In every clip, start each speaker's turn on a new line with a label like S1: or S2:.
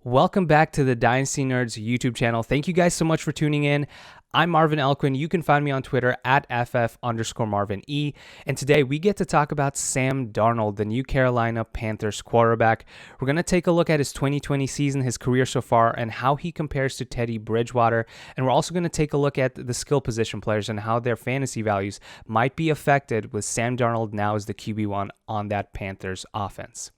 S1: Welcome back to the Dynasty Nerds YouTube channel. Thank you guys so much for tuning in. I'm Marvin Elequin. You can find me on Twitter at FF_MarvinE. And today we get to talk about Sam Darnold, the new Carolina Panthers quarterback. We're going to take a look at his 2020 season, his career so far, and how he compares to Teddy Bridgewater. And we're also going to take a look at the skill position players and how their fantasy values might be affected with Sam Darnold now as the QB1 on that Panthers offense.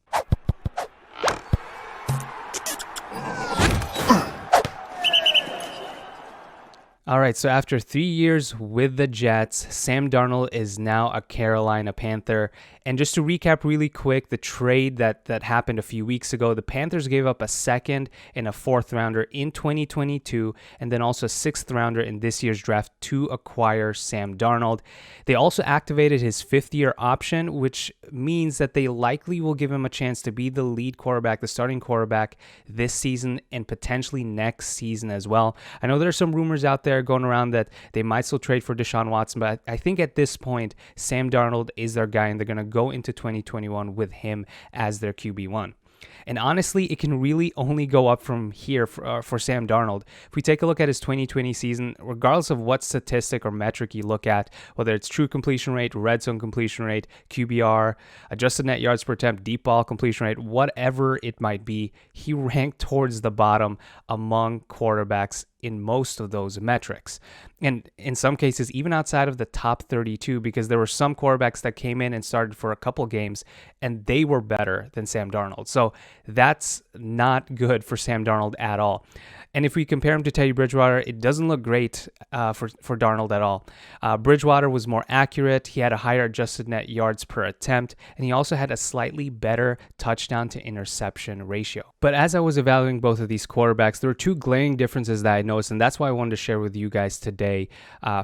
S1: All right, so after 3 years with the Jets, Sam Darnold is now a Carolina Panther. And just to recap really quick, the trade that happened a few weeks ago, the Panthers gave up a second and a fourth rounder in 2022, and then also a sixth rounder in this year's draft to acquire Sam Darnold. They also activated his fifth-year option, which means that they likely will give him a chance to be the lead quarterback, the starting quarterback this season and potentially next season as well. I know there are some rumors out there going around that they might still trade for Deshaun Watson, but I think at this point, Sam Darnold is their guy, and they're going to go into 2021 with him as their QB1. And honestly, it can really only go up from here for Sam Darnold. If we take a look at his 2020 season, regardless of what statistic or metric you look at, whether it's true completion rate, red zone completion rate, QBR, adjusted net yards per attempt, deep ball completion rate, whatever it might be, he ranked towards the bottom among quarterbacks in most of those metrics. And in some cases, even outside of the top 32, because there were some quarterbacks that came in and started for a couple games and they were better than Sam Darnold. So that's not good for Sam Darnold at all. And if we compare him to Teddy Bridgewater, it doesn't look great for Darnold at all. Bridgewater was more accurate. He had a higher adjusted net yards per attempt, and he also had a slightly better touchdown to interception ratio. But as I was evaluating both of these quarterbacks, there were two glaring differences that I noticed, and that's why I wanted to share with you guys today.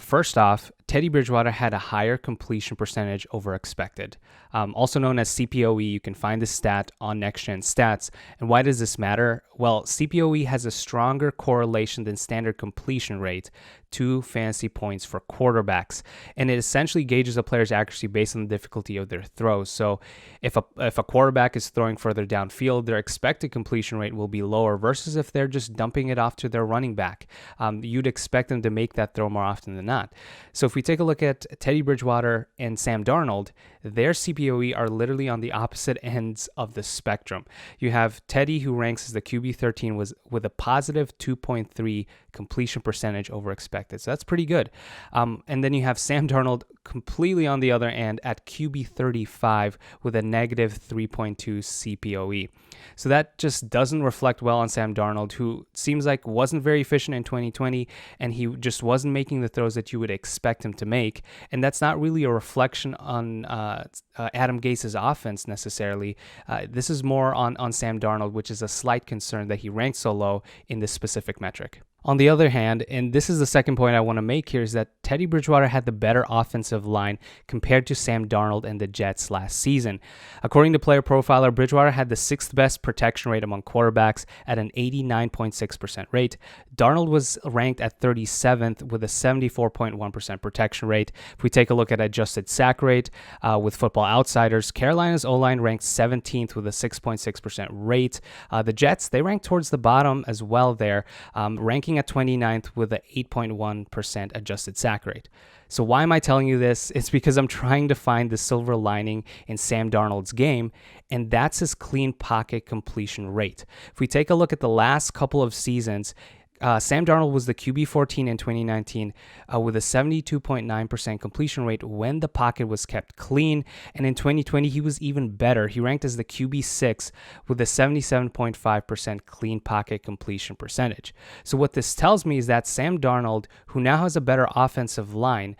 S1: First off, Teddy Bridgewater had a higher completion percentage over expected, also known as CPOE. You can find this stat on Next Gen Stats. And why does this matter? Well, CPOE has a stronger correlation than standard completion rate to fantasy points for quarterbacks, and it essentially gauges a player's accuracy based on the difficulty of their throws. So if a quarterback is throwing further downfield, their expected completion rate will be lower versus if they're just dumping it off to their running back. You'd expect them to make that throw more often than not. So if we take a look at Teddy Bridgewater and Sam Darnold, their CPOE are literally on the opposite ends of the spectrum. You have Teddy, who ranks as the QB13 with a positive 2.3 completion percentage over expected. So that's pretty good. And then you have Sam Darnold completely on the other end at QB35 with a negative 3.2 CPOE. So that just doesn't reflect well on Sam Darnold, who seems like wasn't very efficient in 2020, and he just wasn't making the throws that you would expect him to make. And that's not really a reflection on Adam Gase's offense necessarily. This is more on Sam Darnold, which is a slight concern that he ranks so low in this specific metric. On the other hand, and this is the second point I want to make here, is that Teddy Bridgewater had the better offensive line compared to Sam Darnold and the Jets last season. According to Player Profiler, Bridgewater had the sixth best protection rate among quarterbacks at an 89.6% rate. Darnold was ranked at 37th with a 74.1% protection rate. If we take a look at adjusted sack rate with Football Outsiders, Carolina's O-line ranked 17th with a 6.6% rate. The Jets, they ranked towards the bottom as well there, ranking at 29th with an 8.1% adjusted sack rate. So why am I telling you this? It's because I'm trying to find the silver lining in Sam Darnold's game, and that's his clean pocket completion rate. If we take a look at the last couple of seasons, Sam Darnold was the QB14 in 2019 with a 72.9% completion rate when the pocket was kept clean. And in 2020, he was even better. He ranked as the QB6 with a 77.5% clean pocket completion percentage. So what this tells me is that Sam Darnold, who now has a better offensive line,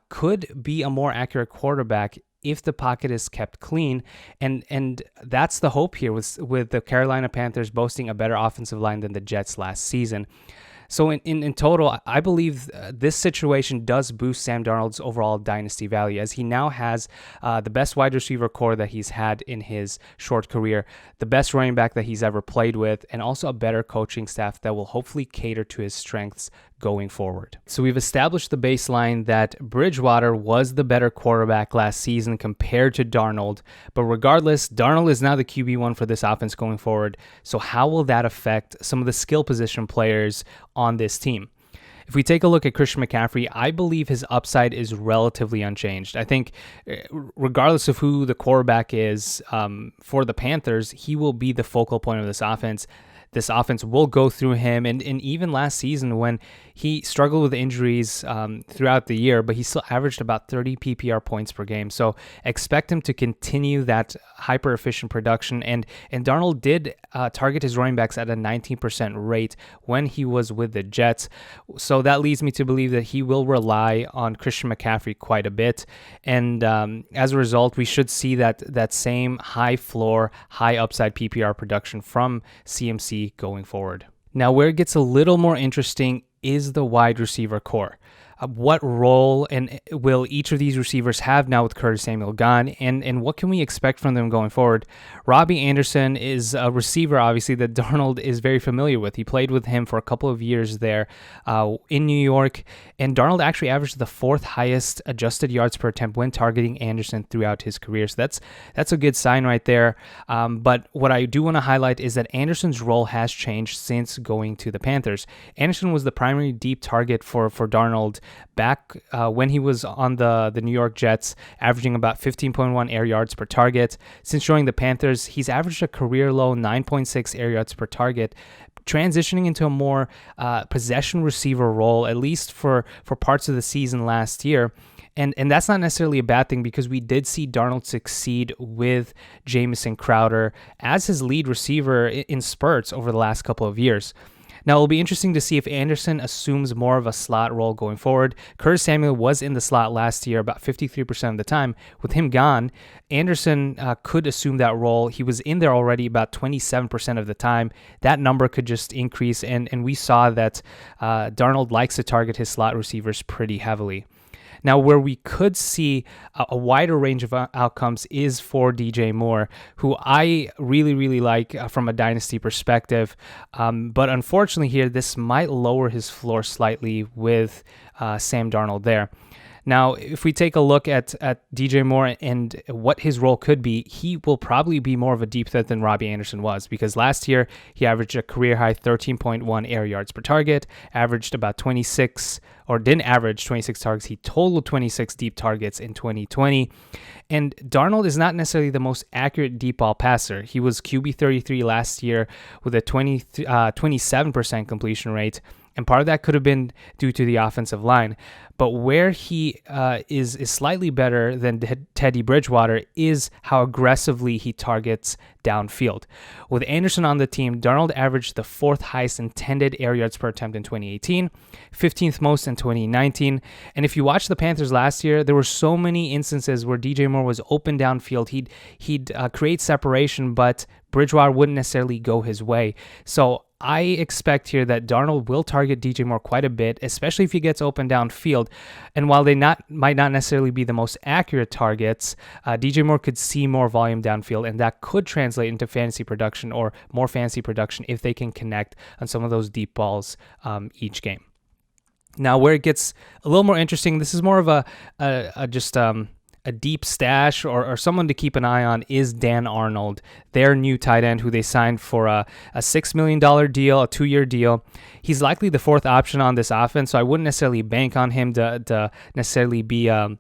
S1: could be a more accurate quarterback if the pocket is kept clean. And that's the hope here with the Carolina Panthers boasting a better offensive line than the Jets last season. So in total, I believe this situation does boost Sam Darnold's overall dynasty value, as he now has the best wide receiver core that he's had in his short career, the best running back that he's ever played with, and also a better coaching staff that will hopefully cater to his strengths going forward. So we've established the baseline that Bridgewater was the better quarterback last season compared to Darnold, but regardless, Darnold is now the QB1 for this offense going forward. So how will that affect some of the skill position players on this team? If we take a look at Christian McCaffrey, I believe his upside is relatively unchanged. I think regardless of who the quarterback is for the Panthers, he will be the focal point of this offense. This offense will go through him. And even last season when he struggled with injuries throughout the year, but he still averaged about 30 PPR points per game. So expect him to continue that hyper-efficient production. And Darnold did target his running backs at a 19% rate when he was with the Jets. So that leads me to believe that he will rely on Christian McCaffrey quite a bit. And as a result, we should see that same high floor, high upside PPR production from CMC going forward. Now, where it gets a little more interesting is the wide receiver core. What role and will each of these receivers have now with Curtis Samuel gone, and what can we expect from them going forward? Robbie Anderson is a receiver, obviously, that Darnold is very familiar with. He played with him for a couple of years there in New York, and Darnold actually averaged the 4th highest adjusted yards per attempt when targeting Anderson throughout his career. So that's a good sign right there. But what I do want to highlight is that Anderson's role has changed since going to the Panthers. Anderson was the primary deep target for Darnold back when he was on the New York Jets, averaging about 15.1 air yards per target. Since joining the Panthers, he's averaged a career low 9.6 air yards per target, transitioning into a more possession receiver role, at least for parts of the season last year. And that's not necessarily a bad thing because we did see Darnold succeed with Jamison Crowder as his lead receiver in spurts over the last couple of years. Now, it'll be interesting to see if Anderson assumes more of a slot role going forward. Curtis Samuel was in the slot last year about 53% of the time. With him gone, Anderson could assume that role. He was in there already about 27% of the time. That number could just increase, and we saw that Darnold likes to target his slot receivers pretty heavily. Now, where we could see a wider range of outcomes is for DJ Moore, who I really, really like from a dynasty perspective. But unfortunately here, this might lower his floor slightly with Sam Darnold there. Now, if we take a look at DJ Moore and what his role could be, he will probably be more of a deep threat than Robbie Anderson was, because last year he averaged a career-high 13.1 air yards per target, averaged about 26, or didn't average 26 targets. He totaled 26 deep targets in 2020. And Darnold is not necessarily the most accurate deep ball passer. He was QB 33 last year with a 27% completion rate. And part of that could have been due to the offensive line. But where he is slightly better than Teddy Bridgewater is how aggressively he targets downfield. With Anderson on the team, Darnold averaged the 4th highest intended air yards per attempt in 2018, 15th most in 2019. And if you watch the Panthers last year, there were so many instances where DJ Moore was open downfield. He'd create separation, but Bridgewater wouldn't necessarily go his way. So I expect here that Darnold will target DJ Moore quite a bit, especially if he gets open downfield. And while they might not necessarily be the most accurate targets, DJ Moore could see more volume downfield, and that could translate into fantasy production or more fantasy production if they can connect on some of those deep balls each game. Now, where it gets a little more interesting, this is more of a deep stash or someone to keep an eye on is Dan Arnold, their new tight end who they signed for a $6 million deal, a 2-year deal. He's likely the 4th option on this offense, so I wouldn't necessarily bank on him to necessarily be an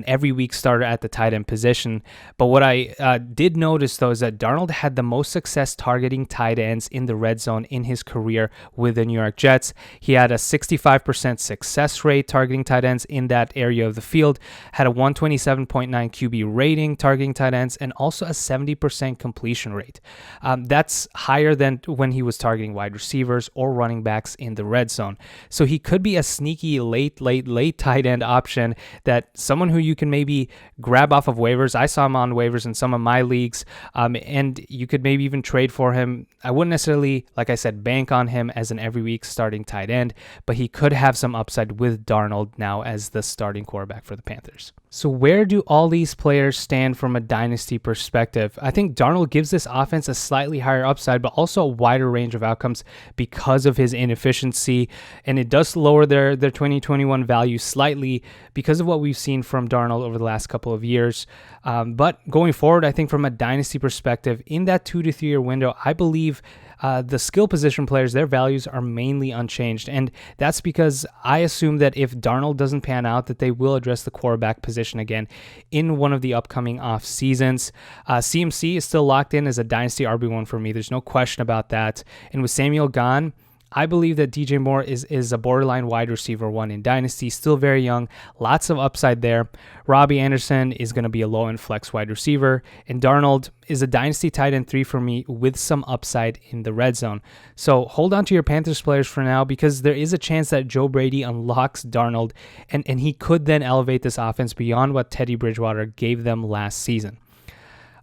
S1: every week starter at the tight end position. But what I did notice, though, is that Darnold had the most success targeting tight ends in the red zone in his career with the New York Jets. He had a 65% success rate targeting tight ends in that area of the field, had a 127.9 QB rating targeting tight ends, and also a 70% completion rate. That's higher than when he was targeting wide receivers or running backs in the red zone. So he could be a sneaky late tight end option, that someone who you can maybe grab off of waivers. I saw him on waivers in some of my leagues, and you could maybe even trade for him. I wouldn't necessarily, like I said, bank on him as an every week starting tight end, but he could have some upside with Darnold now as the starting quarterback for the Panthers. So where do all these players stand from a dynasty perspective? I think Darnold gives this offense a slightly higher upside, but also a wider range of outcomes because of his inefficiency. And it does lower their 2021 value slightly because of what we've seen from Darnold over the last couple of years. But going forward, I think from a dynasty perspective, in that 2 to 3 year window, I believe the skill position players, their values are mainly unchanged. And that's because I assume that if Darnold doesn't pan out, that they will address the quarterback position again in one of the upcoming off seasons. CMC is still locked in as a dynasty RB1 for me. There's no question about that. And with Samuel gone, I believe that DJ Moore is a borderline wide receiver 1 in Dynasty, still very young, lots of upside there. Robbie Anderson is going to be a low-end flex wide receiver, and Darnold is a Dynasty tight end 3 for me with some upside in the red zone. So hold on to your Panthers players for now because there is a chance that Joe Brady unlocks Darnold, and he could then elevate this offense beyond what Teddy Bridgewater gave them last season.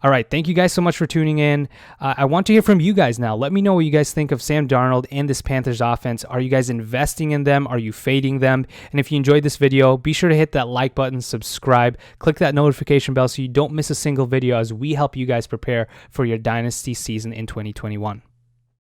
S1: All right, thank you guys so much for tuning in. I want to hear from you guys now. Let me know what you guys think of Sam Darnold and this Panthers offense. Are you guys investing in them? Are you fading them? And if you enjoyed this video, be sure to hit that like button, subscribe, click that notification bell so you don't miss a single video as we help you guys prepare for your Dynasty season in 2021.